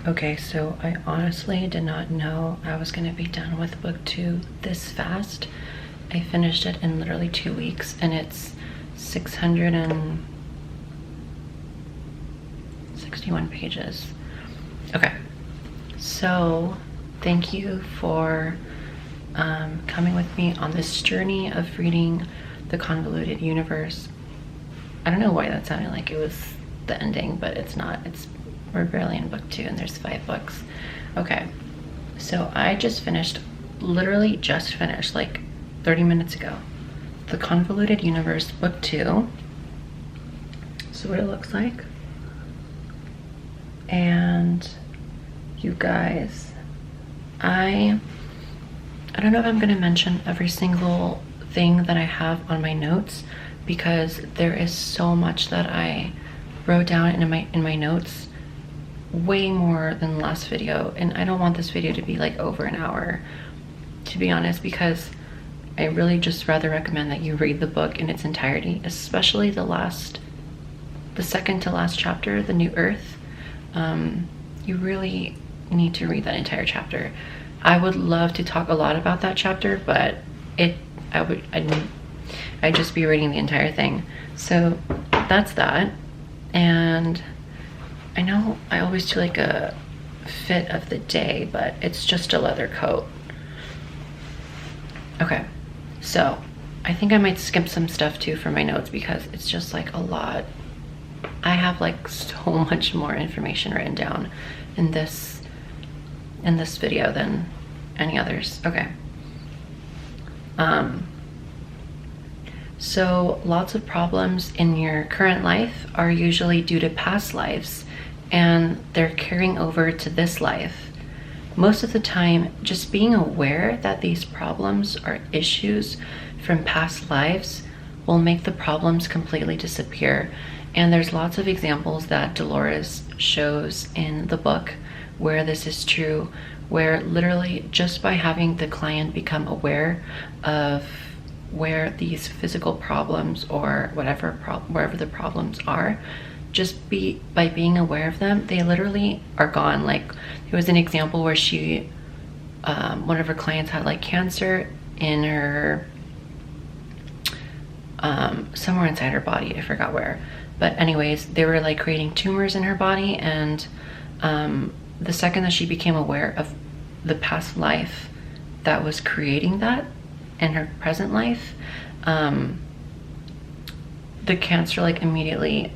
Okay, so I honestly did not know I was going to be done with book 2 this fast. I finished it in literally 2 weeks, and it's 661 pages. Okay, so thank you for coming with me on this journey of reading the Convoluted Universe. I don't know why that sounded like it was the ending, but it's not. We're barely in book 2 and there's 5 books. Okay, so I just finished, literally just finished like 30 minutes ago, the Convoluted Universe book 2. So what it looks like. And you guys, I don't know if I'm gonna mention every single thing that I have on my notes, because there is so much that I wrote down in my notes, way more than the last video, and I don't want this video to be like over an hour, to be honest, because I really just rather recommend that you read the book in its entirety, especially the second to last chapter, the New Earth. You really need to read that entire chapter. I would love to talk a lot about that chapter, but I'd just be reading the entire thing. So that's that. And I know I always do like a fit of the day, but it's just a leather coat. Okay, so I think I might skip some stuff too for my notes, because it's just like a lot. I have like so much more information written down in this video than any others. Okay. So lots of problems in your current life are usually due to past lives, and they're carrying over to this life. Most of the time, just being aware that these problems are issues from past lives will make the problems completely disappear. And there's lots of examples that Dolores shows in the book where this is true, where literally just by having the client become aware of where these physical problems or wherever the problems are, by being aware of them, they literally are gone. Like, there was an example where she, one of her clients had like cancer in her, somewhere inside her body, I forgot where. But anyways, they were like creating tumors in her body, and the second that she became aware of the past life that was creating that in her present life, the cancer like immediately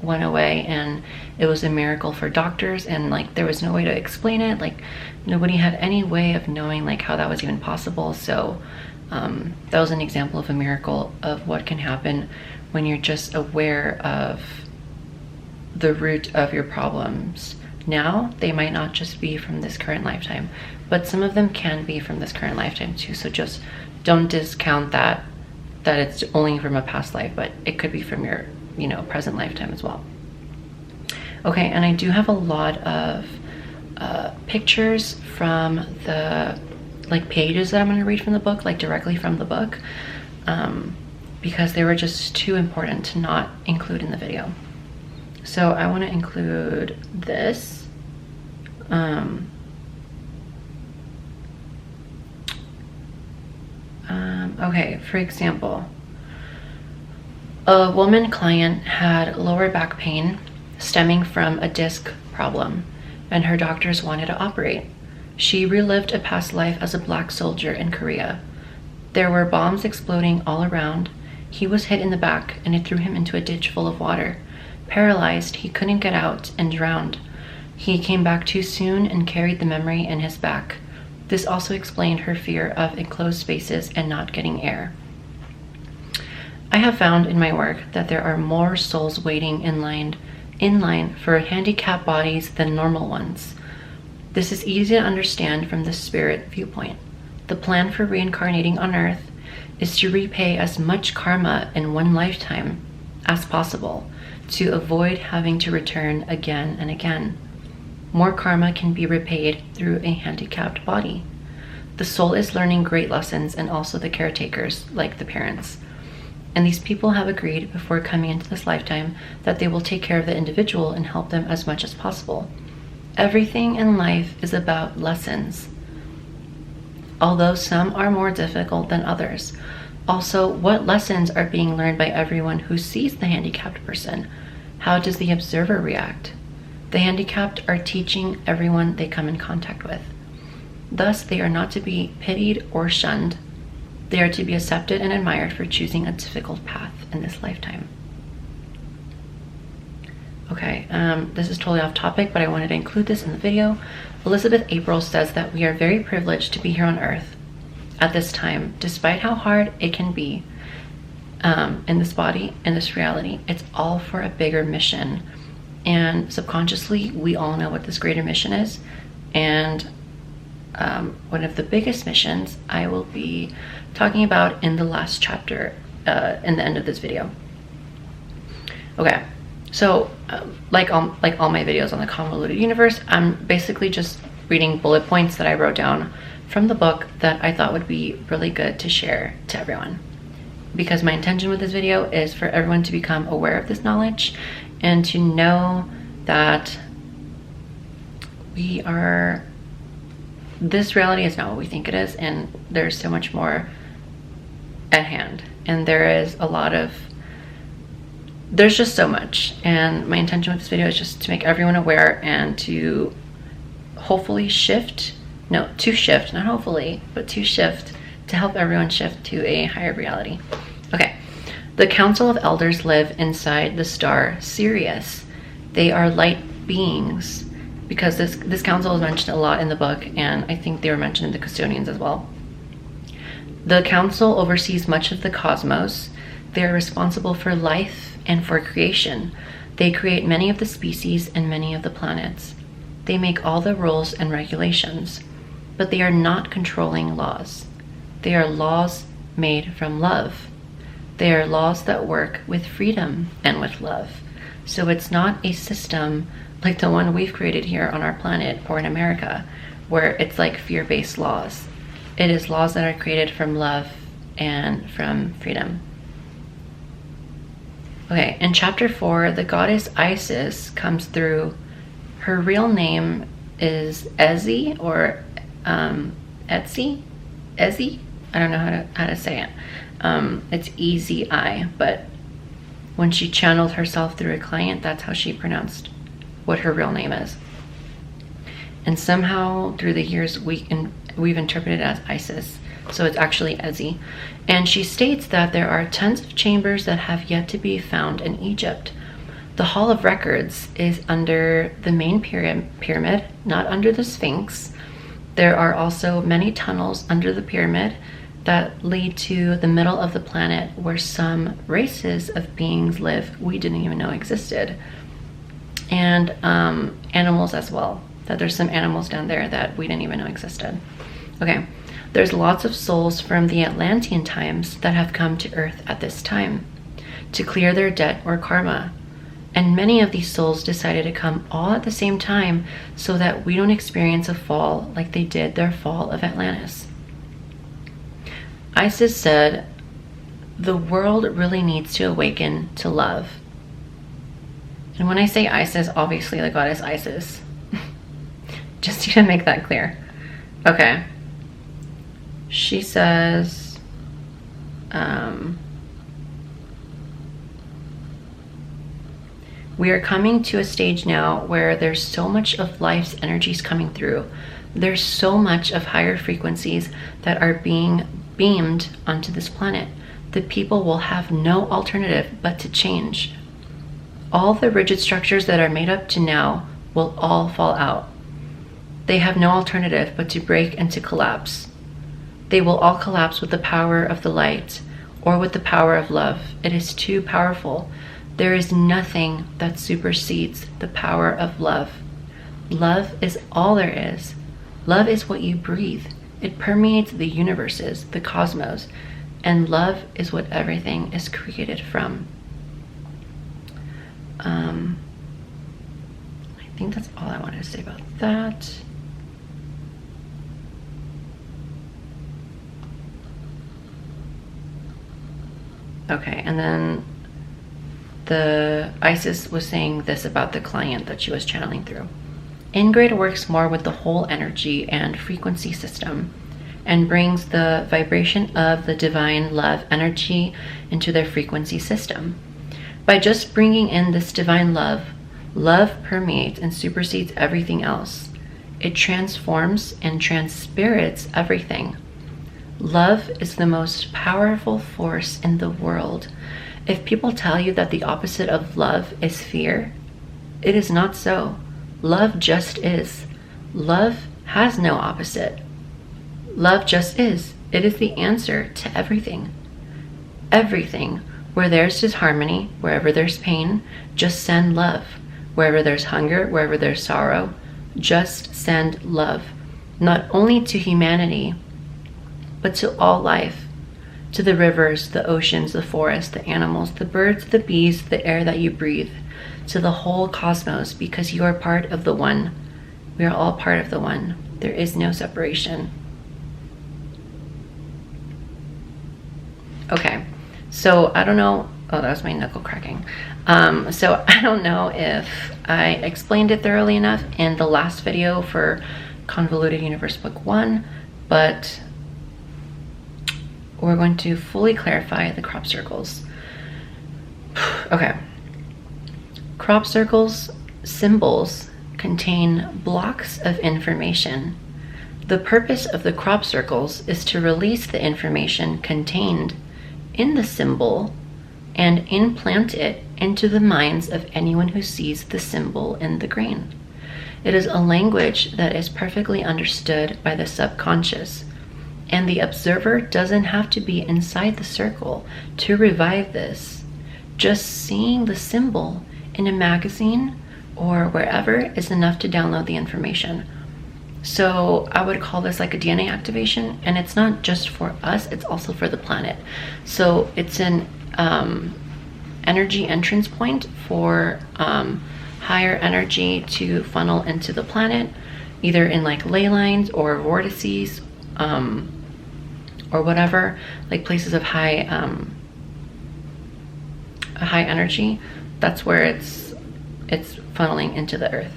went away, and it was a miracle for doctors, and like there was no way to explain it. Like, nobody had any way of knowing like how that was even possible. So that was an example of a miracle of what can happen when you're just aware of the root of your problems. Now, they might not just be from this current lifetime, but some of them can be from this current lifetime too. So just don't discount that it's only from a past life, but it could be from your, present lifetime as well. Okay, and I do have a lot of pictures from the pages that I'm going to read from the book, like directly from the book, because they were just too important to not include in the video. So I want to include this. Okay, for example, a woman client had lower back pain stemming from a disc problem, and her doctors wanted to operate. She relived a past life as a black soldier in Korea. There were bombs exploding all around. He was hit in the back, and it threw him into a ditch full of water. Paralyzed, he couldn't get out and drowned. He came back too soon and carried the memory in his back. This also explained her fear of enclosed spaces and not getting air. I have found in my work that there are more souls waiting in line for handicapped bodies than normal ones. This is easy to understand from the spirit viewpoint. The plan for reincarnating on Earth is to repay as much karma in one lifetime as possible, to avoid having to return again and again. More karma can be repaid through a handicapped body. The soul is learning great lessons, and also the caretakers, like the parents. And these people have agreed before coming into this lifetime that they will take care of the individual and help them as much as possible. Everything in life is about lessons, although some are more difficult than others. Also, what lessons are being learned by everyone who sees the handicapped person? How does the observer react? The handicapped are teaching everyone they come in contact with. Thus, they are not to be pitied or shunned. They are to be accepted and admired for choosing a difficult path in this lifetime. Okay, this is totally off topic, but I wanted to include this in the video. Elizabeth April says that we are very privileged to be here on Earth at this time, despite how hard it can be in this body, in this reality. It's all for a bigger mission. And subconsciously, we all know what this greater mission is. And one of the biggest missions I will be talking about in the last chapter in the end of this video. Okay, so like all my videos on the convoluted universe, I'm basically just reading bullet points that I wrote down from the book that I thought would be really good to share to everyone. Because my intention with this video is for everyone to become aware of this knowledge and to know that this reality is not what we think it is, and there's so much more at hand. And there's just so much. And my intention with this video is just to make everyone aware and to hopefully shift to help everyone shift to a higher reality. Okay, the Council of Elders live inside the star Sirius. They are light beings, because this council is mentioned a lot in the book, and I think they were mentioned in the Custodians as well. The council oversees much of the cosmos. They are responsible for life and for creation. They create many of the species and many of the planets. They make all the rules and regulations, but they are not controlling laws. They are laws made from love. They are laws that work with freedom and with love. So it's not a system like the one we've created here on our planet or in America, where it's like fear-based laws. It is laws that are created from love and from freedom. Okay, in chapter 4, the goddess Isis comes through. Her real name is Ezi or Etsy? Ezi? I don't know how to say it. It's E-Z-I, but when she channeled herself through a client, that's how she pronounced what her real name is. And somehow through the years we've interpreted it as Isis, so it's actually Ezi. And she states that there are tons of chambers that have yet to be found in Egypt. The Hall of Records is under the main pyramid, not under the Sphinx. There are also many tunnels under the pyramid that lead to the middle of the planet, where some races of beings live we didn't even know existed. And animals as well, that there's some animals down there that we didn't even know existed. Okay, there's lots of souls from the Atlantean times that have come to Earth at this time to clear their debt or karma. And many of these souls decided to come all at the same time so that we don't experience a fall like they did their fall of Atlantis. Isis said, the world really needs to awaken to love. And when I say Isis, obviously the goddess Isis. Just to make that clear. Okay. She says, we are coming to a stage now where there's so much of life's energies coming through. There's so much of higher frequencies that are being beamed onto this planet. The people will have no alternative but to change. All the rigid structures that are made up to now will all fall out. They have no alternative but to break and to collapse. They will all collapse with the power of the light or with the power of love. It is too powerful. There is nothing that supersedes the power of love. Love is all there is. Love is what you breathe. It permeates the universes, the cosmos, and love is what everything is created from. I think that's all I wanted to say about that. Okay, and then the Isis was saying this about the client that she was channeling through. In-grid works more with the whole energy and frequency system and brings the vibration of the divine love energy into their frequency system. By just bringing in this divine love, love permeates and supersedes everything else. It transforms and transpirits everything. Love is the most powerful force in the world. If people tell you that the opposite of love is fear, it is not so. Love just is. Love has no opposite. Love just is. It is the answer to everything. Everything. Where there's disharmony, wherever there's pain, just send love. Wherever there's hunger, wherever there's sorrow, just send love. Not only to humanity, but to all life. To the rivers, the oceans, the forests, the animals, the birds, the bees, the air that you breathe. To the whole cosmos, because you are part of the one. We are all part of the one. There is no separation. Okay, so I don't know. Oh, that was my knuckle cracking. So I don't know if I explained it thoroughly enough in the last video for Convoluted Universe Book 1, but we're going to fully clarify the crop circles. Okay. Crop circles, symbols, contain blocks of information. The purpose of the crop circles is to release the information contained in the symbol and implant it into the minds of anyone who sees the symbol in the grain. It is a language that is perfectly understood by the subconscious, and the observer doesn't have to be inside the circle to revive this. Just seeing the symbol in a magazine or wherever is enough to download the information. So I would call this like a DNA activation, and it's not just for us, it's also for the planet. So it's an energy entrance point for higher energy to funnel into the planet, either in like ley lines or vortices, or whatever, like places of high energy. That's where it's funneling into the earth.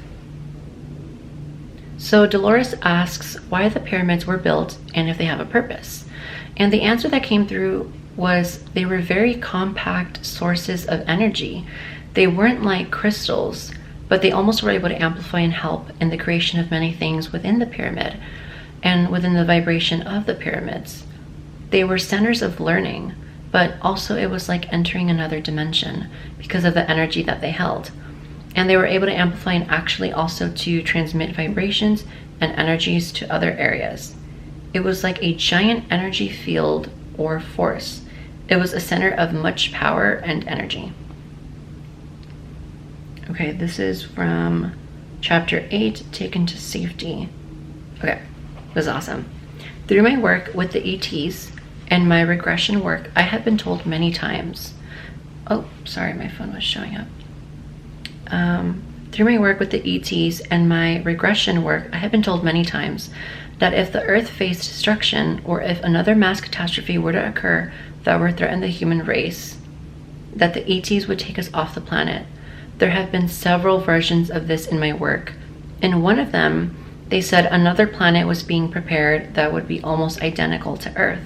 So Dolores asks why the pyramids were built and if they have a purpose. And the answer that came through was they were very compact sources of energy. They weren't like crystals, but they almost were able to amplify and help in the creation of many things within the pyramid and within the vibration of the pyramids. They were centers of learning, but also it was like entering another dimension because of the energy that they held. And they were able to amplify and actually also to transmit vibrations and energies to other areas. It was like a giant energy field or force. It was a center of much power and energy. Okay, this is from chapter 8, Taken to Safety. Okay, this is awesome. Through my work with the ETs and my regression work, I have been told many times. Oh, sorry, my phone was showing up. Through my work with the ETs and my regression work, I have been told many times that if the Earth faced destruction, or if another mass catastrophe were to occur that would threaten the human race, that the ETs would take us off the planet. There have been several versions of this in my work. In one of them, they said another planet was being prepared that would be almost identical to Earth.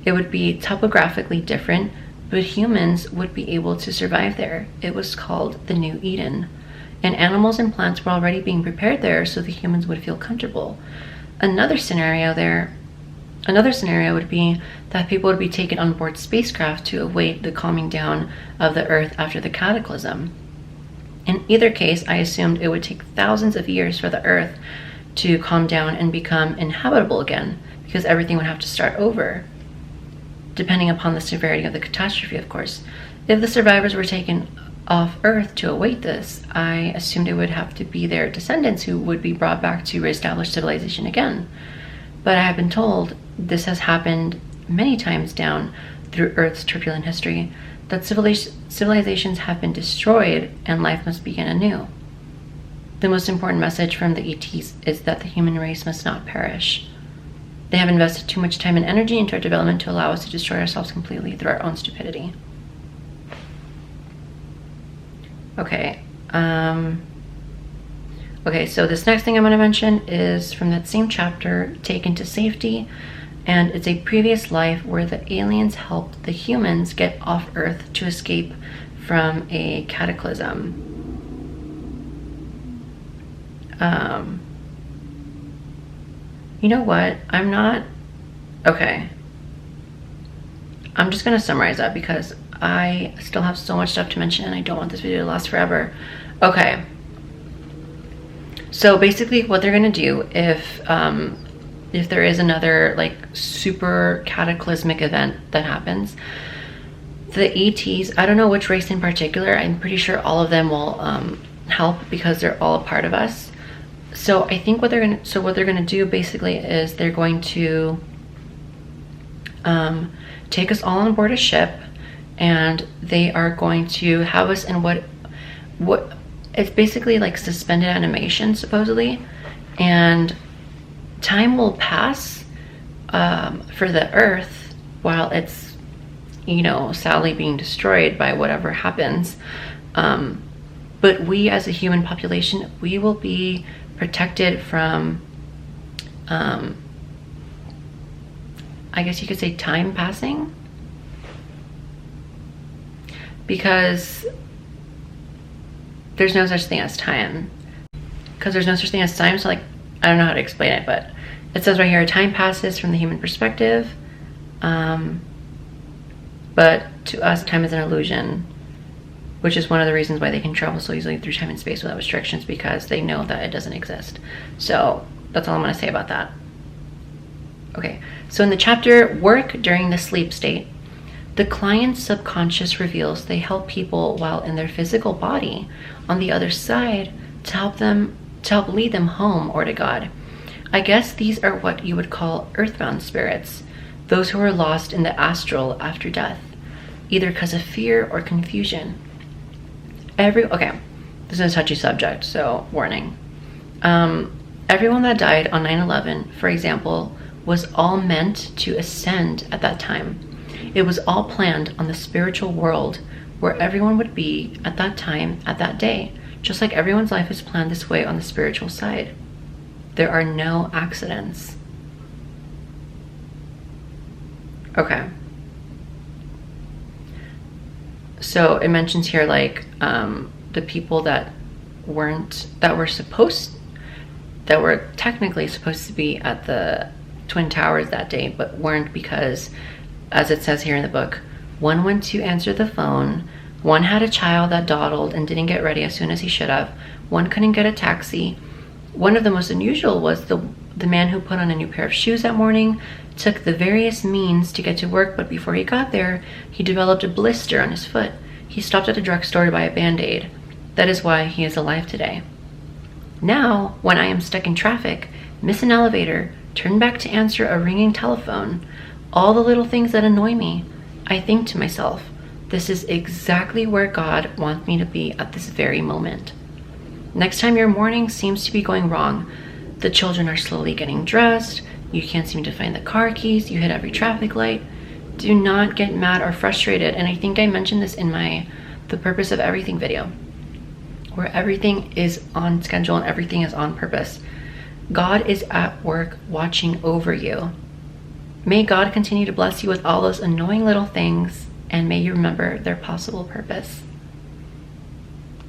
It would be topographically different, but humans would be able to survive there. It was called the New Eden. And animals and plants were already being prepared there so the humans would feel comfortable. Another scenario would be that people would be taken on board spacecraft to await the calming down of the Earth after the cataclysm. In either case, I assumed it would take thousands of years for the Earth to calm down and become inhabitable again, because everything would have to start over, depending upon the severity of the catastrophe, of course. If the survivors were taken off Earth to await this, I assumed it would have to be their descendants who would be brought back to reestablish civilization again. But I have been told this has happened many times down through Earth's turbulent history, that civilizations have been destroyed and life must begin anew. The most important message from the ETs is that the human race must not perish. They have invested too much time and energy into our development to allow us to destroy ourselves completely through our own stupidity. Okay. Okay, so this next thing I'm going to mention is from that same chapter, Taken to Safety, and it's a previous life where the aliens helped the humans get off Earth to escape from a cataclysm. You know what? Okay. I'm just going to summarize that because I still have so much stuff to mention and I don't want this video to last forever. Okay. So basically what they're going to do if there is another like super cataclysmic event that happens, the ETs, I don't know which race in particular, I'm pretty sure all of them will help because they're all a part of us. So I think what they're gonna do basically is they're going to take us all on board a ship, and they are going to have us in what it's basically like suspended animation supposedly, and time will pass for the Earth while it's, you know, sadly being destroyed by whatever happens. But we as a human population, we will be protected from, I guess you could say, time passing, because there's no such thing as time. So like, I don't know how to explain it, but it says right here, time passes from the human perspective, but to us time is an illusion, which is one of the reasons why they can travel so easily through time and space without restrictions, because they know that it doesn't exist. So that's all I'm going to say about that. Okay, so in the chapter Work During the Sleep State, the client's subconscious reveals they help people while in their physical body on the other side to help lead them home or to God. I guess these are what you would call earthbound spirits, those who are lost in the astral after death, either because of fear or confusion. Okay, this is a touchy subject, so warning. Everyone that died on 9/11, for example, was all meant to ascend at that time. It was all planned on the spiritual world where everyone would be at that time, at that day, just like everyone's life is planned this way on the spiritual side. There are no accidents. Okay. So it mentions here like the people that were technically supposed to be at the Twin Towers that day, but weren't because, as it says here in the book, one went to answer the phone, one had a child that dawdled and didn't get ready as soon as he should have, one couldn't get a taxi. One of the most unusual was the man who put on a new pair of shoes that morning, took the various means to get to work, but before he got there, he developed a blister on his foot. He stopped at a drugstore to buy a Band-Aid. That is why he is alive today. Now, when I am stuck in traffic, miss an elevator, turn back to answer a ringing telephone, all the little things that annoy me, I think to myself, this is exactly where God wants me to be at this very moment. Next time your morning seems to be going wrong, the children are slowly getting dressed, you can't seem to find the car keys, you hit every traffic light, do not get mad or frustrated. And I think I mentioned this in my The Purpose of Everything video, where everything is on schedule and everything is on purpose. God is at work watching over you. May God continue to bless you with all those annoying little things, and may you remember their possible purpose.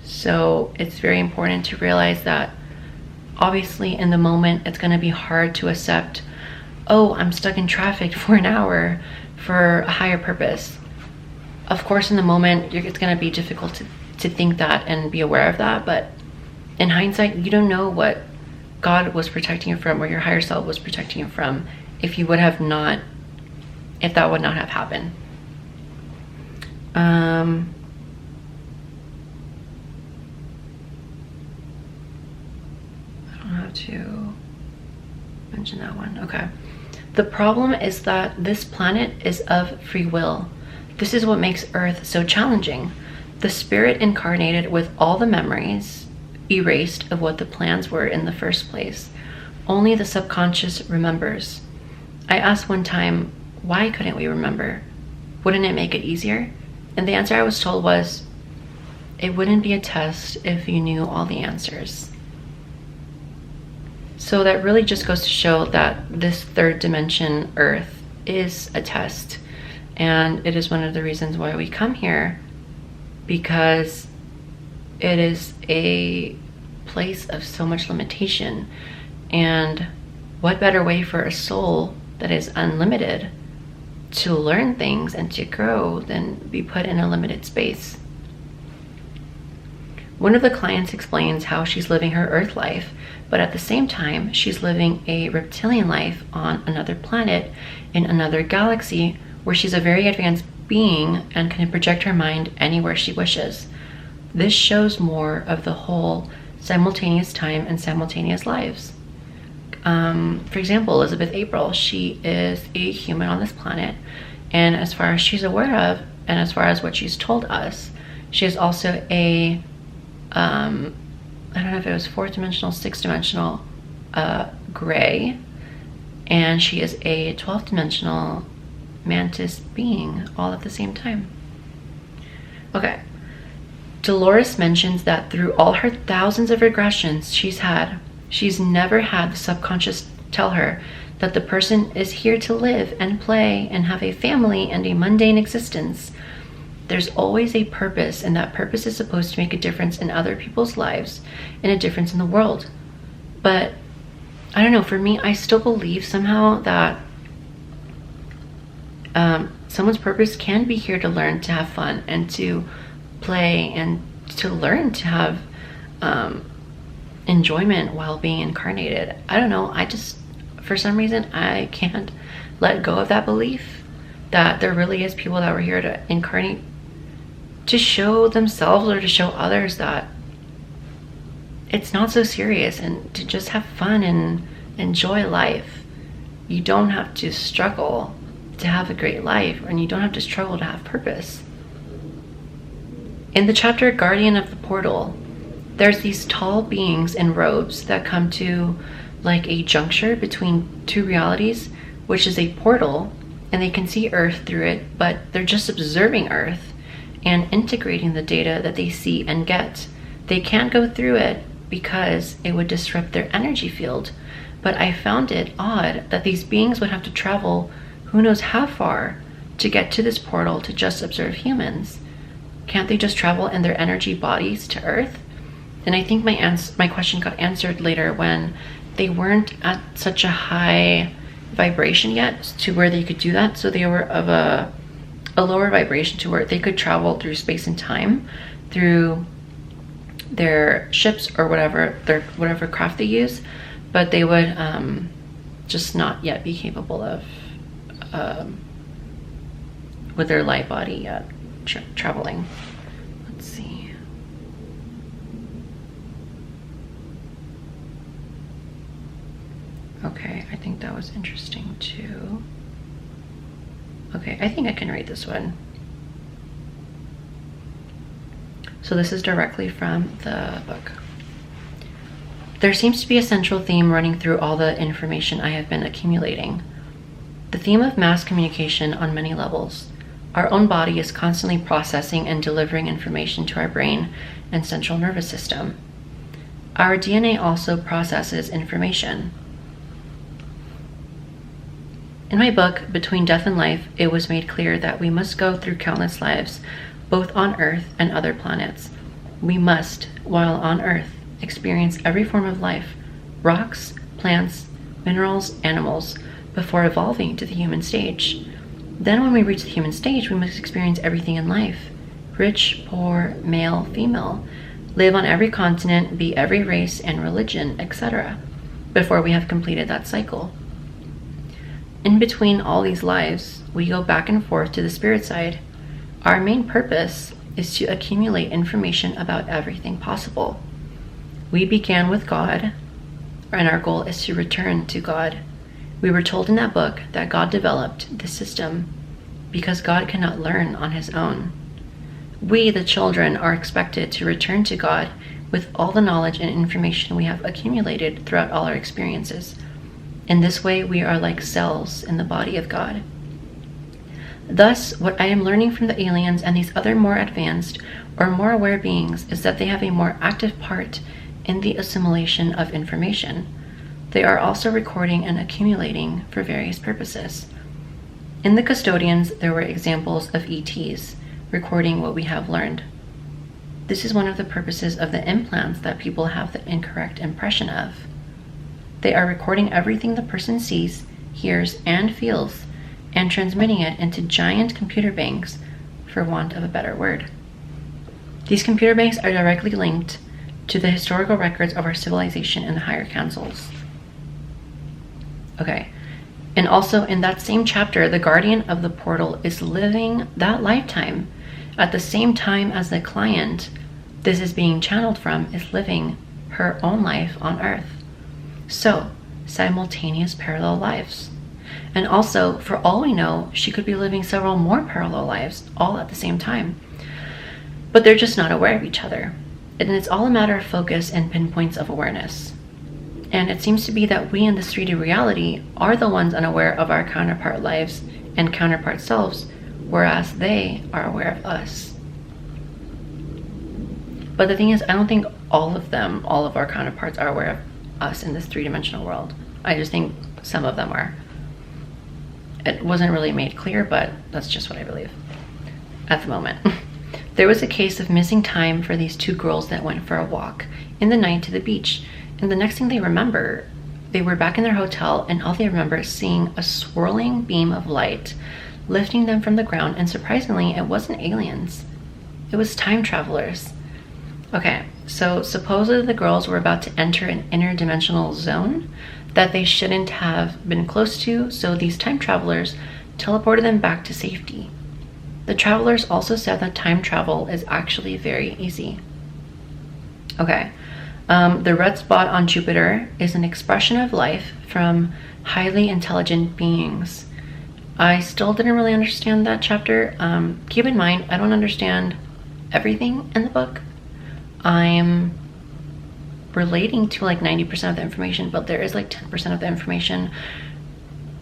So it's very important to realize that obviously in the moment it's going to be hard to accept, oh, I'm stuck in traffic for an hour for a higher purpose. Of course, in the moment it's going to be difficult to think that and be aware of that, but in hindsight, you don't know what God was protecting you from, or your higher self was protecting you from, if that would not have happened. I don't have to mention that one. Okay. The problem is that this planet is of free will. This is what makes Earth so challenging. The spirit incarnated with all the memories erased of what the plans were in the first place. Only the subconscious remembers. I asked one time, why couldn't we remember? Wouldn't it make it easier? And the answer I was told was, it wouldn't be a test if you knew all the answers. So that really just goes to show that this third dimension, Earth, is a test. And it is one of the reasons why we come here, because it is a place of so much limitation. And what better way for a soul that is unlimited to learn things and to grow than be put in a limited space? One of the clients explains how she's living her Earth life, but at the same time, she's living a reptilian life on another planet in another galaxy, where she's a very advanced being and can project her mind anywhere she wishes. This shows more of the whole simultaneous time and simultaneous lives. For example, Elizabeth April, she is a human on this planet, and as far as she's aware of, and as far as what she's told us, she is also a, I don't know if it was 4th dimensional, 6th dimensional gray, and she is a 12th dimensional mantis being all at the same time. Okay. Dolores mentions that through all her thousands of regressions she's never had the subconscious tell her that the person is here to live and play and have a family and a mundane existence. There's always a purpose, and that purpose is supposed to make a difference in other people's lives and a difference in the world. But I don't know, for me, I still believe somehow that someone's purpose can be here to learn, to have fun, and to play, and to learn to have enjoyment while being incarnated. I don't know, I just, for some reason, I can't let go of that belief that there really is people that were here to incarnate, to show themselves or to show others that it's not so serious, and to just have fun and enjoy life. You don't have to struggle to have a great life, and you don't have to struggle to have purpose. In the chapter Guardian of the Portal, there's these tall beings in robes that come to like a juncture between two realities, which is a portal, and they can see Earth through it, but they're just observing Earth and integrating the data that they see and get. They can't go through it because it would disrupt their energy field. But I found it odd that these beings would have to travel who knows how far to get to this portal to just observe humans. Can't they just travel in their energy bodies to Earth? And I think my question got answered later when they weren't at such a high vibration yet to where they could do that. So they were of a lower vibration to where they could travel through space and time through their ships or whatever craft they use, but they would just not yet be capable of with their light body yet traveling. Let's see. Okay, I think that was interesting too. Okay, I think I can read this one. So this is directly from the book. There seems to be a central theme running through all the information I have been accumulating. The theme of mass communication on many levels. Our own body is constantly processing and delivering information to our brain and central nervous system. Our DNA also processes information. In my book, Between Death and Life, it was made clear that we must go through countless lives, both on Earth and other planets. We must, while on Earth, experience every form of life, rocks, plants, minerals, animals, before evolving to the human stage. Then when we reach the human stage, we must experience everything in life, rich, poor, male, female, live on every continent, be every race and religion, etc., before we have completed that cycle. In between all these lives, we go back and forth to the spirit side. Our main purpose is to accumulate information about everything possible. We began with God, and our goal is to return to God. We were told in that book that God developed the system because God cannot learn on his own. We, the children, are expected to return to God with all the knowledge and information we have accumulated throughout all our experiences. In this way, we are like cells in the body of God. Thus, what I am learning from the aliens and these other more advanced or more aware beings is that they have a more active part in the assimilation of information. They are also recording and accumulating for various purposes. In the custodians, there were examples of ETs recording what we have learned. This is one of the purposes of the implants that people have the incorrect impression of. They are recording everything the person sees, hears, and feels, and transmitting it into giant computer banks, for want of a better word. These computer banks are directly linked to the historical records of our civilization and the higher councils. Okay, and also in that same chapter, the guardian of the portal is living that lifetime at the same time as the client this is being channeled from is living her own life on Earth. So, simultaneous parallel lives. And also, for all we know, she could be living several more parallel lives all at the same time. But they're just not aware of each other. And it's all a matter of focus and pinpoints of awareness. And it seems to be that we in this 3D reality are the ones unaware of our counterpart lives and counterpart selves, whereas they are aware of us. But the thing is, I don't think all of our counterparts are aware of us in this three-dimensional world. I just think some of them are. It wasn't really made clear, but that's just what I believe at the moment. There was a case of missing time for these two girls that went for a walk in the night to the beach. And the next thing they remember, they were back in their hotel, and all they remember is seeing a swirling beam of light lifting them from the ground. And surprisingly, it wasn't aliens. It was time travelers. Okay, so supposedly the girls were about to enter an interdimensional zone that they shouldn't have been close to, so these time travelers teleported them back to safety. The travelers also said that time travel is actually very easy. Okay, the red spot on Jupiter is an expression of life from highly intelligent beings. I still didn't really understand that chapter. Keep in mind, I don't understand everything in the book. I'm relating to like 90% of the information, but there is like 10% of the information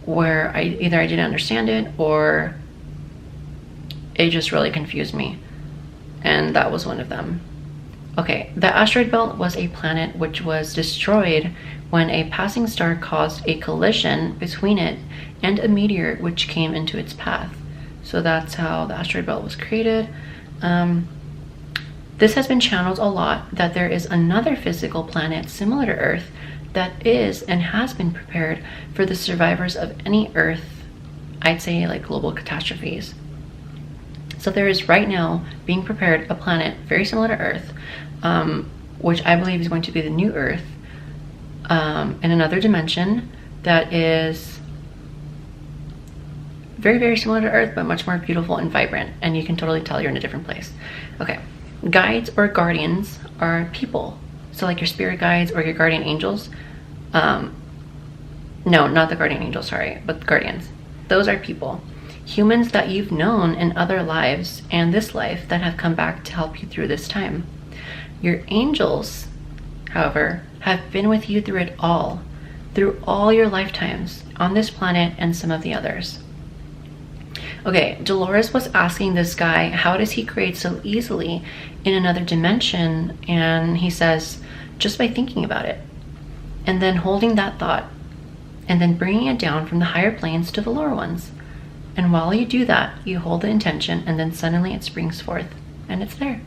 where I didn't understand it or it just really confused me. And that was one of them. Okay, the asteroid belt was a planet which was destroyed when a passing star caused a collision between it and a meteor which came into its path. So that's how the asteroid belt was created. This has been channeled a lot, that there is another physical planet similar to Earth that is and has been prepared for the survivors of any Earth, I'd say like global catastrophes. So there is right now being prepared a planet very similar to Earth, which I believe is going to be the new Earth, in another dimension that is very, very similar to Earth, but much more beautiful and vibrant, and you can totally tell you're in a different place. Okay. Guides or guardians are people. So like your spirit guides or your guardian angels. No, not the guardian angels, sorry, but guardians. Those are people. Humans that you've known in other lives and this life that have come back to help you through this time. Your angels, however, have been with you through all your lifetimes on this planet and some of the others. Okay, Dolores was asking this guy, how does he create so easily in another dimension? And he says, just by thinking about it. And then holding that thought. And then bringing it down from the higher planes to the lower ones. And while you do that, you hold the intention and then suddenly it springs forth. And it's there.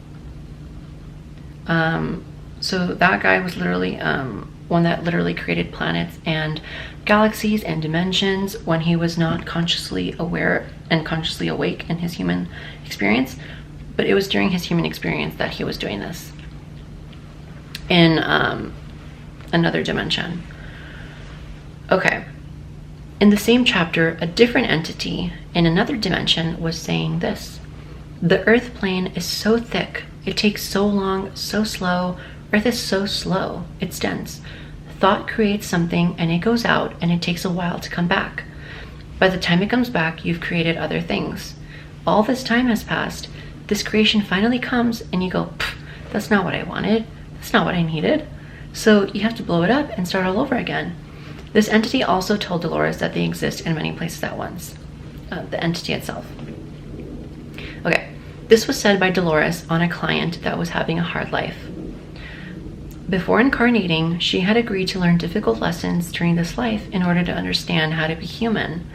So that guy was literally one that literally created planets and galaxies and dimensions when he was not consciously aware and consciously awake in his human experience, but it was during his human experience that he was doing this in another dimension. Okay, in the same chapter, a different entity in another dimension was saying this: the Earth plane is so thick, it takes so long, so slow. Earth is so slow, it's dense. Thought creates something and it goes out and it takes a while to come back. By the time it comes back, you've created other things. All this time has passed. This creation finally comes and you go, that's not what I wanted. That's not what I needed. So you have to blow it up and start all over again. This entity also told Dolores that they exist in many places at once. The entity itself. Okay, this was said by Dolores on a client that was having a hard life. Before incarnating, she had agreed to learn difficult lessons during this life in order to understand how to be human.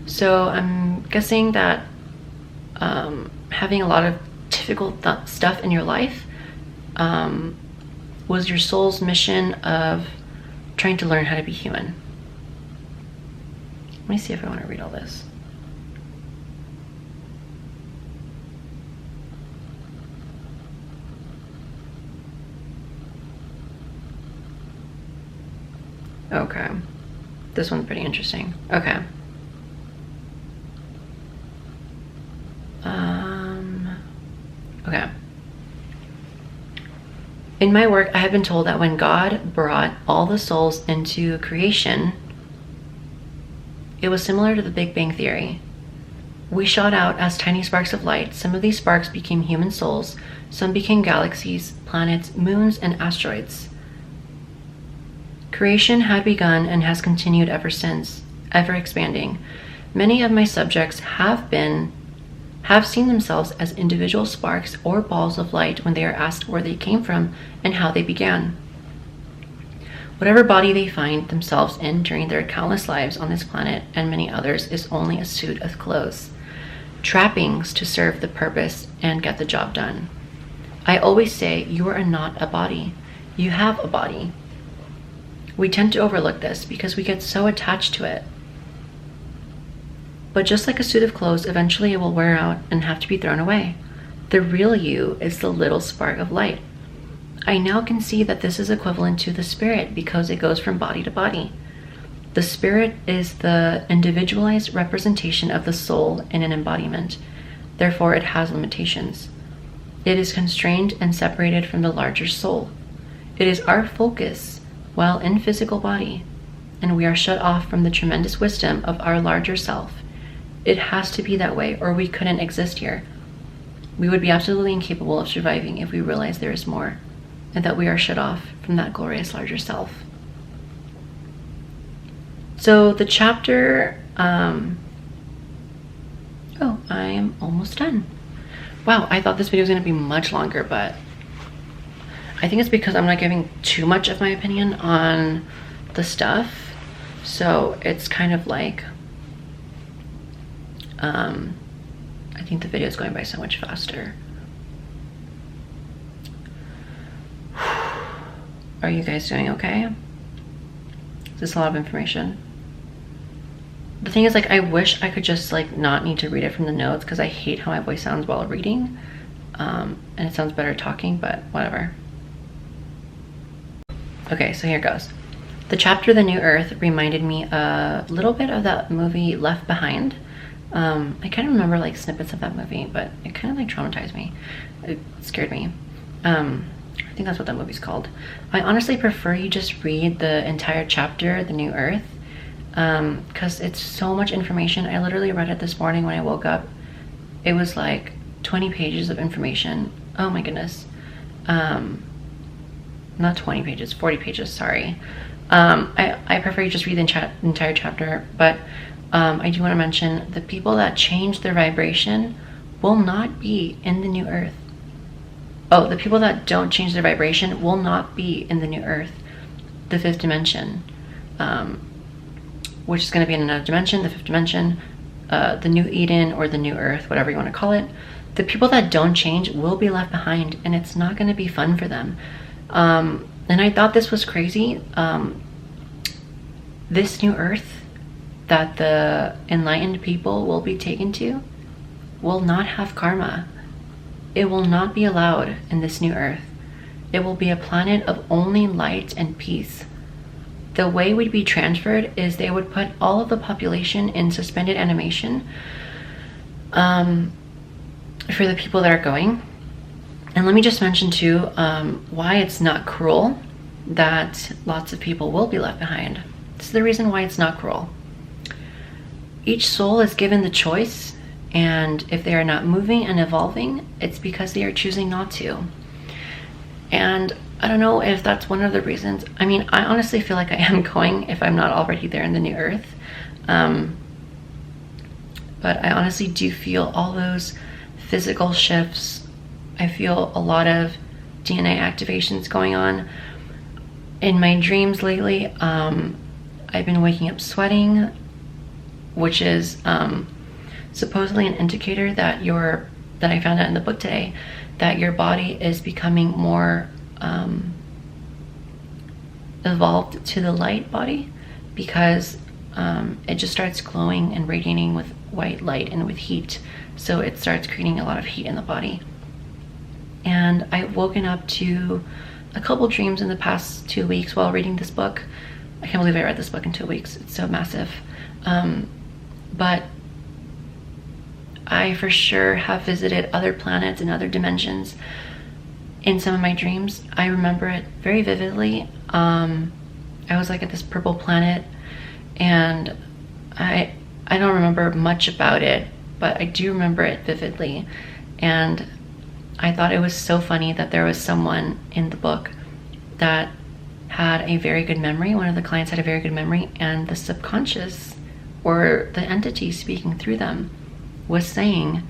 So I'm guessing that having a lot of difficult stuff in your life was your soul's mission of trying to learn how to be human. Let me see if I want to read all this. Okay, this one's pretty interesting. Okay. Okay. In my work, I have been told that when God brought all the souls into creation, it was similar to the Big Bang Theory. We shot out as tiny sparks of light. Some of these sparks became human souls. Some became galaxies, planets, moons, and asteroids. Creation had begun and has continued ever since, ever expanding. Many of my subjects have seen themselves as individual sparks or balls of light when they are asked where they came from and how they began. Whatever body they find themselves in during their countless lives on this planet and many others is only a suit of clothes, trappings to serve the purpose and get the job done. I always say you are not a body. You have a body. We tend to overlook this because we get so attached to it. But just like a suit of clothes, eventually it will wear out and have to be thrown away. The real you is the little spark of light. I now can see that this is equivalent to the spirit because it goes from body to body. The spirit is the individualized representation of the soul in an embodiment. Therefore, it has limitations. It is constrained and separated from the larger soul. It is our focus while in physical body, and we are shut off from the tremendous wisdom of our larger self. It has to be that way, or we couldn't exist here. We would be absolutely incapable of surviving if we realize there is more, and that we are shut off from that glorious larger self. So the chapter, oh, I am almost done. Wow, I thought this video was going to be much longer, but I think it's because I'm not giving too much of my opinion on the stuff. So it's kind of like, I think the video is going by so much faster. Are you guys doing okay? Is this a lot of information? The thing is, like, I wish I could just like not need to read it from the notes because I hate how my voice sounds while reading. And it sounds better talking, but whatever. Okay, so here goes. The chapter The New Earth reminded me a little bit of that movie Left Behind. I kind of remember like snippets of that movie, but it kind of like traumatized me. It scared me. I think that's what that movie's called. I honestly prefer you just read the entire chapter, The New Earth, because it's so much information. I literally read it this morning when I woke up. It was like 20 pages of information. Oh my goodness. Not 20 pages, 40 pages, sorry. I prefer you just read the entire chapter, but I do want to mention the people that change their vibration will not be in the new earth. Oh, the people that don't change their vibration will not be in the new earth, the fifth dimension, which is going to be in another dimension, the fifth dimension, the new Eden or the new earth, whatever you want to call it. The people that don't change will be left behind, and it's not going to be fun for them. And I thought this was crazy. This new earth that the enlightened people will be taken to will not have karma. It will not be allowed in this new earth. It will be a planet of only light and peace. The way we'd be transferred is they would put all of the population in suspended animation for the people that are going. And let me just mention too why it's not cruel that lots of people will be left behind. This is the reason why it's not cruel. Each soul is given the choice, and if they are not moving and evolving, it's because they are choosing not to. And I don't know if that's one of the reasons. I mean, I honestly feel like I am going if I'm not already there in the new earth. But I honestly do feel all those physical shifts. I feel a lot of DNA activations going on. in my dreams lately, I've been waking up sweating, which is supposedly an indicator that I found out in the book today, that your body is becoming more evolved to the light body, because it just starts glowing and radiating with white light and with heat. So it starts creating a lot of heat in the body. And I've woken up to a couple dreams in the past 2 weeks while reading this book. I can't believe I read this book in 2 weeks. It's so massive. But I for sure have visited other planets and other dimensions in some of my dreams. I remember it very vividly. I was like at this purple planet, and I don't remember much about it, but I do remember it vividly. And I thought it was so funny that there was someone in the book that had a very good memory. One of the clients had a very good memory, and the subconscious, or the entity speaking through them, was saying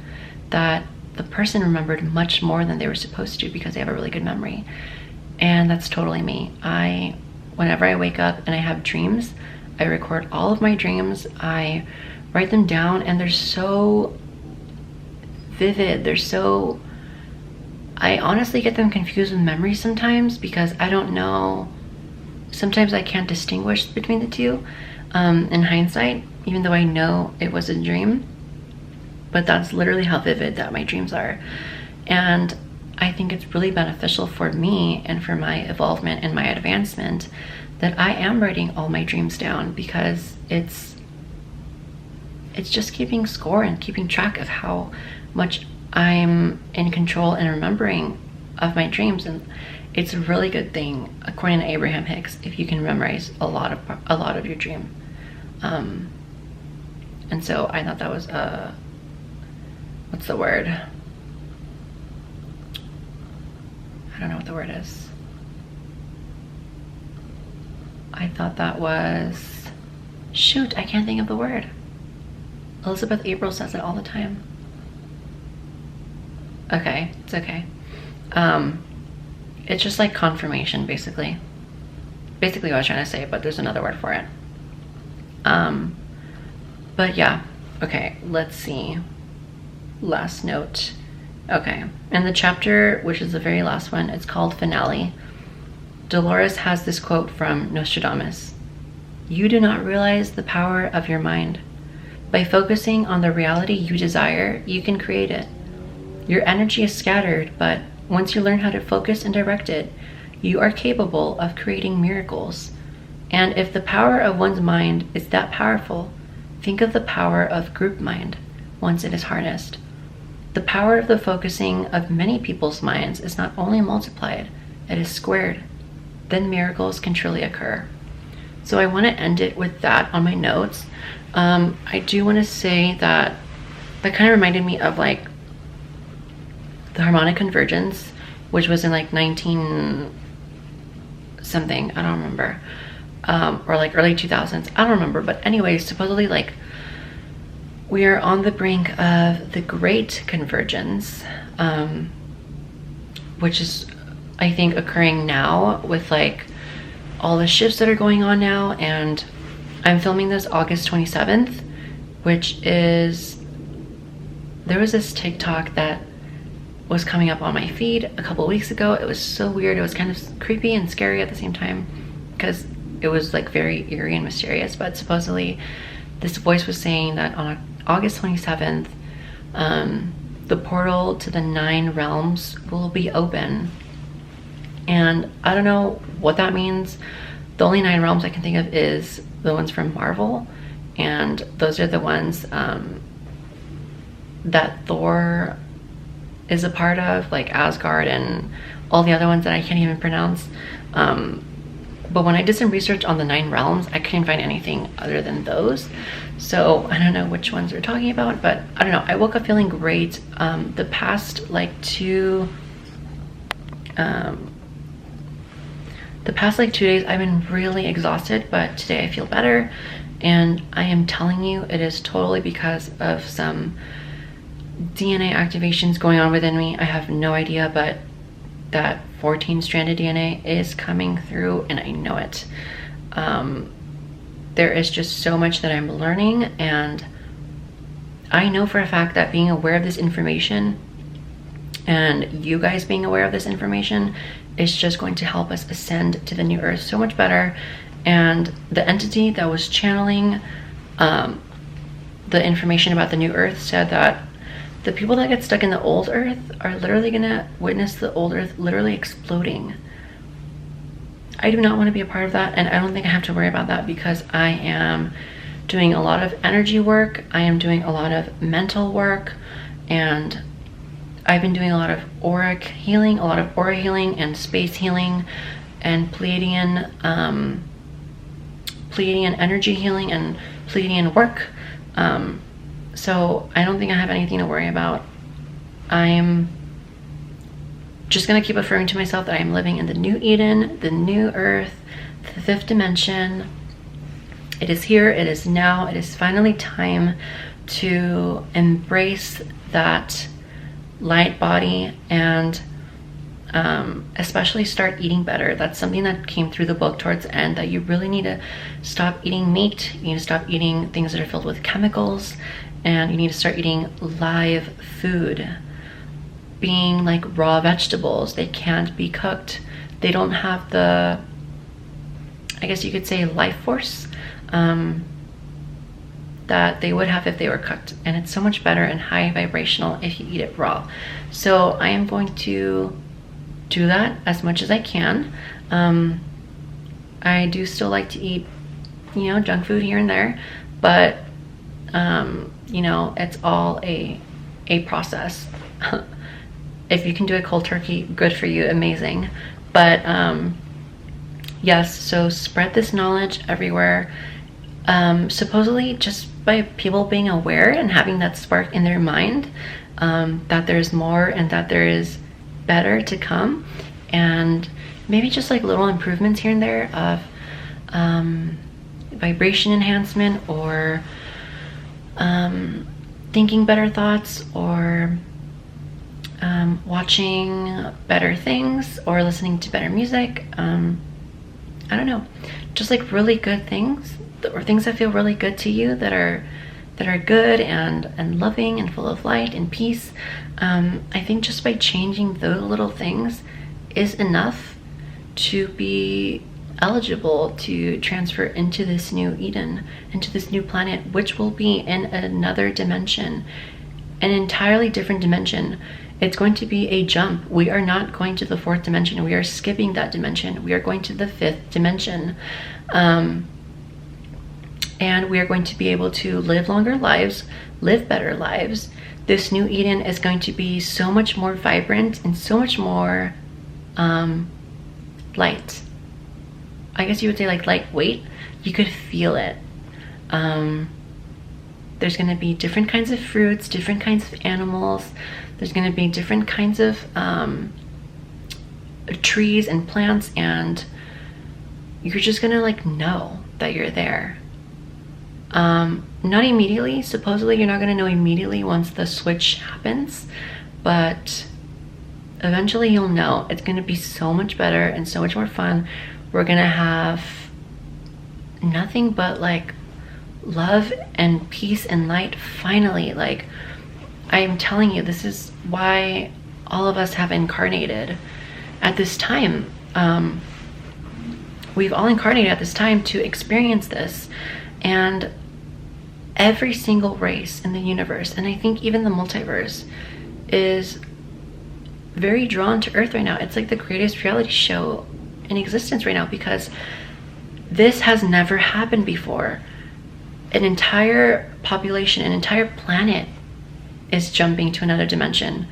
that the person remembered much more than they were supposed to because they have a really good memory. And that's totally me. Whenever I wake up and I have dreams, I record all of my dreams, I write them down, and they're so vivid. I honestly get them confused with memories sometimes, because I don't know, sometimes I can't distinguish between the two in hindsight, even though I know it was a dream. But that's literally how vivid that my dreams are. And I think it's really beneficial for me and for my evolvement and my advancement that I am writing all my dreams down, because it's just keeping score and keeping track of how much I'm in control and remembering of my dreams. And it's a really good thing, according to Abraham Hicks, if you can memorize a lot of your dream. And so I thought that was what's the word? I don't know what the word is. I thought that was, shoot, I can't think of the word. Elizabeth April says it all the time. Okay, it's okay. It's just like confirmation, basically. Basically what I was trying to say, but there's another word for it. But yeah, okay, let's see. Last note. Okay, in the chapter, which is the very last one, it's called Finale. Dolores has this quote from Nostradamus. "You do not realize the power of your mind. By focusing on the reality you desire, you can create it. Your energy is scattered, but once you learn how to focus and direct it, you are capable of creating miracles. And if the power of one's mind is that powerful, think of the power of group mind once it is harnessed. The power of the focusing of many people's minds is not only multiplied, it is squared. Then miracles can truly occur." So I want to end it with that on my notes. I do want to say that kind of reminded me of like the harmonic convergence, which was in like 19 something, I don't remember, or like early 2000s, I don't remember. But anyways, supposedly like we are on the brink of the Great Convergence, which is, I think, occurring now with like all the shifts that are going on now. And I'm filming this August 27th, which is, there was this TikTok that was coming up on my feed a couple of weeks ago. It was so weird. It was kind of creepy and scary at the same time, because it was like very eerie and mysterious. But supposedly this voice was saying that on August 27th, the portal to the 9 realms will be open. And I don't know what that means. The only 9 realms I can think of is the ones from Marvel, and those are the ones that Thor is a part of, like Asgard and all the other ones that I can't even pronounce. But when I did some research on the 9 realms, I couldn't find anything other than those. So I don't know which ones we're talking about, but I don't know. I woke up feeling great. The past like 2 days I've been really exhausted, but today I feel better. And I am telling you, it is totally because of some DNA activations going on within me. I have no idea, but that 14-stranded DNA is coming through, and I know it. There is just so much that I'm learning, and I know for a fact that being aware of this information and you guys being aware of this information is just going to help us ascend to the new earth so much better. And the entity that was channeling the information about the new earth said that the people that get stuck in the old earth are literally gonna witness the old earth literally exploding. I do not want to be a part of that, and I don't think I have to worry about that because I am doing a lot of energy work, I am doing a lot of mental work, and I've been doing a lot of auric healing, a lot of aura healing and space healing and Pleiadian energy healing and Pleiadian work. So I don't think I have anything to worry about. I'm just going to keep affirming to myself that I'm living in the new Eden, the new earth, the 5th dimension. It is here, it is now, it is finally time to embrace that light body and especially start eating better. That's something that came through the book towards the end, that you really need to stop eating meat, you need to stop eating things that are filled with chemicals, and you need to start eating live food, being like raw vegetables. They can't be cooked. They don't have the, I guess you could say, life force that they would have if they were cooked, and it's so much better and high vibrational if you eat it raw. So I am going to do that as much as I can. I do still like to eat, you know, junk food here and there, but you know, it's all a process. If you can do a cold turkey, good for you, amazing. But yes, so spread this knowledge everywhere. Supposedly just by people being aware and having that spark in their mind, that there's more and that there is better to come, and maybe just like little improvements here and there of vibration enhancement, or thinking better thoughts, or watching better things, or listening to better music. I don't know, just like really good things, or things that feel really good to you, that are good and loving and full of light and peace. I think just by changing those little things is enough to be eligible to transfer into this new Eden, into this new planet, which will be in another dimension, an entirely different dimension. It's going to be a jump. We are not going to the 4th dimension. We are skipping that dimension. We are going to the 5th dimension. And we are going to be able to live longer lives, live better lives. This new Eden is going to be so much more vibrant and so much more light. I guess you would say like lightweight. You could feel it. There's going to be different kinds of fruits, different kinds of animals. There's going to be different kinds of trees and plants, and you're just going to like know that you're there. Not immediately. Supposedly you're not going to know immediately once the switch happens, but eventually you'll know. It's going to be so much better and so much more fun. We're going to have nothing but like love and peace and light finally. Like, I'm telling you, this is why all of us have incarnated at this time. We've all incarnated at this time to experience this, and every single race in the universe, and I think even the multiverse, is very drawn to Earth right now. It's like the greatest reality show in existence right now, because this has never happened before. An entire population, an entire planet is jumping to another dimension.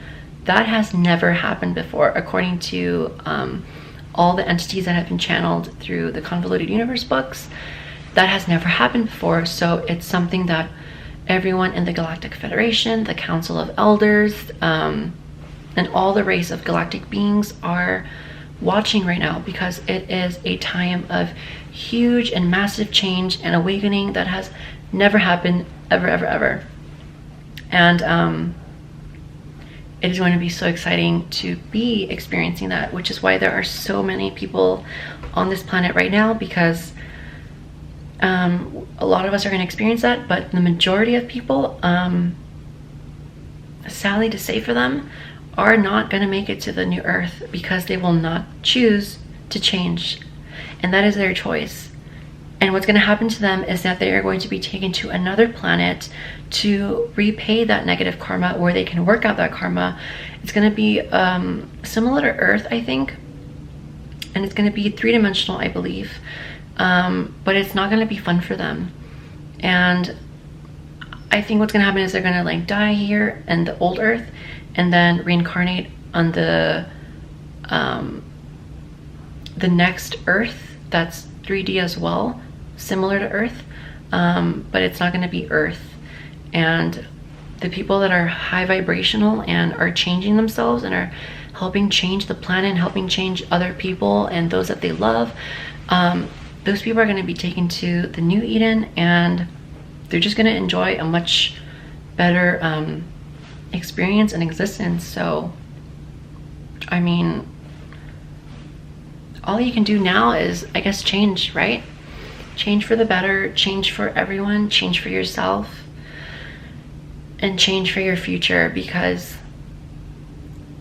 That has never happened before, according to all the entities that have been channeled through the Convoluted Universe books. That has never happened before, so it's something that everyone in the Galactic Federation, the Council of Elders, and all the race of galactic beings are watching right now, because it is a time of huge and massive change and awakening that has never happened ever. And it is going to be so exciting to be experiencing that, which is why there are so many people on this planet right now, because a lot of us are going to experience that, but the majority of people, sadly to say for them, are not going to make it to the new Earth because they will not choose to change, and that is their choice. And what's going to happen to them is that they are going to be taken to another planet to repay that negative karma, where they can work out that karma. It's going to be similar to Earth, I think, and it's going to be three-dimensional, I believe, but it's not going to be fun for them. And I think what's going to happen is they're going to like die here in the old Earth and then reincarnate on the next Earth that's 3D as well, similar to Earth, but it's not going to be Earth. And the people that are high vibrational and are changing themselves and are helping change the planet and helping change other people and those that they love, those people are going to be taken to the new Eden, and they're just going to enjoy a much better experience and existence. So I mean, all you can do now is, I guess, change, right? Change for the better, change for everyone, change for yourself, and change for your future, because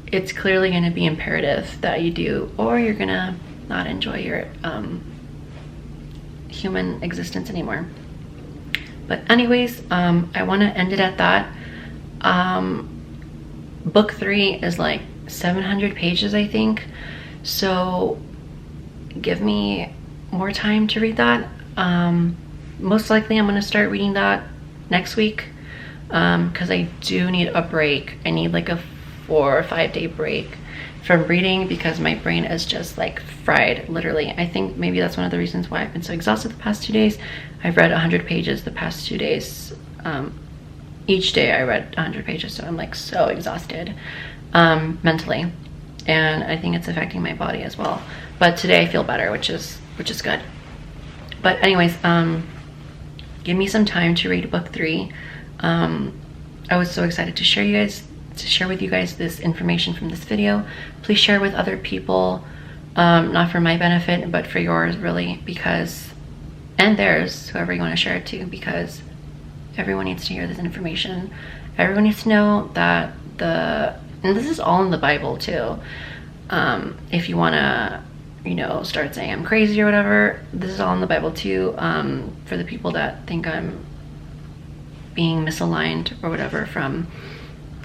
it's clearly going to be imperative that you do, or you're going to not enjoy your human existence anymore. But anyways, I want to end it at that. Book 3 is like 700 pages, I think. So give me more time to read that. Most likely I'm going to start reading that next week, because I do need a break. I need like a 4 or 5 day break from reading, because my brain is just like fried, literally. I think maybe that's one of the reasons why I've been so exhausted the past 2 days. I've read 100 pages the past 2 days. Each day I read 100 pages, so I'm like so exhausted mentally, and I think it's affecting my body as well. But today I feel better, which is good. But anyways, give me some time to read book 3. I was so excited to share with you guys this information from this video. Please share with other people, not for my benefit, but for yours, really, because, and theirs, whoever you want to share it to, because everyone needs to hear this information. Everyone needs to know that and this is all in the Bible too. If you want to, start saying I'm crazy or whatever, this is all in the Bible too. For the people that think I'm being misaligned or whatever from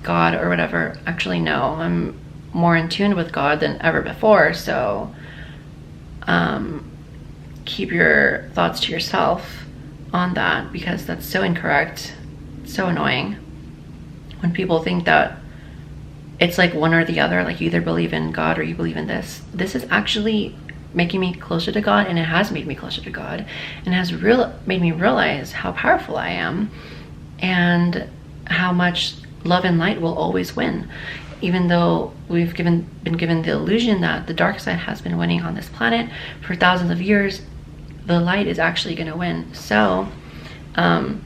God or whatever, actually no, I'm more in tune with God than ever before. So keep your thoughts to yourself on that, because that's so incorrect. It's so annoying when people think that it's like one or the other, like you either believe in God or you believe in this. This is actually making me closer to God, and it has made me closer to God, and has made me realize how powerful I am and how much love and light will always win. Even though we've been given the illusion that the dark side has been winning on this planet for thousands of years, the light is actually going to win. So I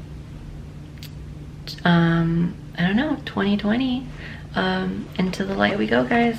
don't know, 2020, into the light we go, guys.